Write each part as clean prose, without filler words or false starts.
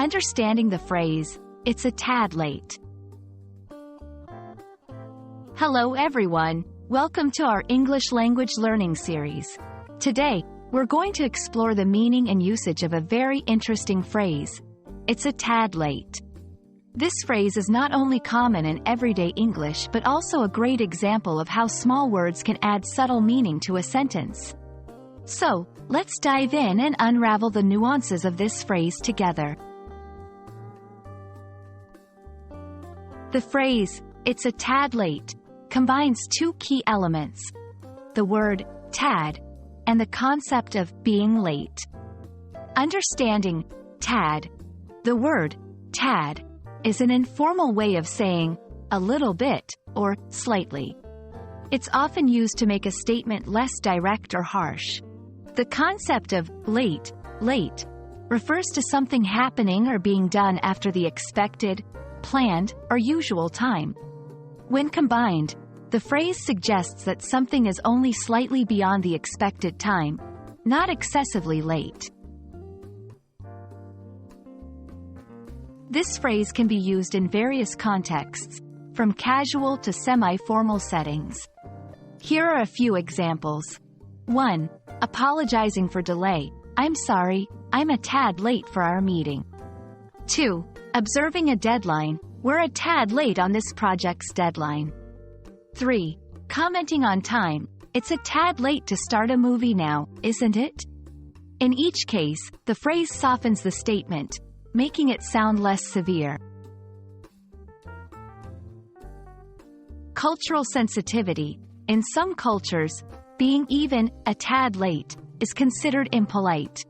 understanding the phrase, "It's a tad late." Hello everyone, welcome to our English language learning series. Today, we're going to explore the meaning and usage of a very interesting phrase, "It's a tad late." This phrase is not only common in everyday English but also a great example of how small words can add subtle meaning to a sentence. So, let's dive in and unravel the nuances of this phrase together. The phrase, "It's a tad late," combines two key elements: the word tad and the concept of being late. Understanding tad. The word tad is an informal way of saying a little bit or slightly. It's often used to make a statement less direct or harsh. The concept of late refers to something happening or being done after the expected, planned, or usual time. When combined, the phrase suggests that something is only slightly beyond the expected time, not excessively late. This phrase can be used in various contexts, from casual to semi-formal settings. Here are a few examples. 1. Apologizing for delay. "I'm sorry, I'm a tad late for our meeting." 2. Observing a deadline. "We're a tad late on this project's deadline." 3. Commenting on time. "It's a tad late to start a movie now, isn't it?" In each case, the phrase softens the statement, making it sound less severe. Cultural sensitivity. In some cultures, being even a tad late is considered impolite.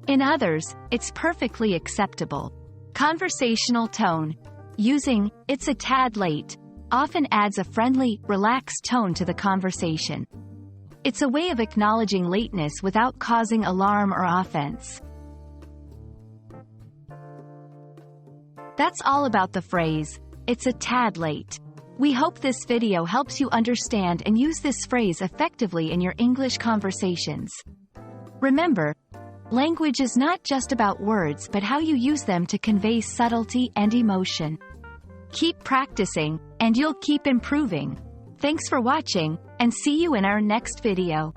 In others, it's perfectly acceptable. Conversational tone. Using "it's a tad late" often adds a friendly, relaxed tone to the conversation. It's a way of acknowledging lateness without causing alarm or offense. That's all about the phrase, "It's a tad late." We hope this video helps you understand and use this phrase effectively in your English conversations. Remember, language is not just about words but how you use them to convey subtlety and emotion. Keep practicing, and you'll keep improving. Thanks for watching, and see you in our next video.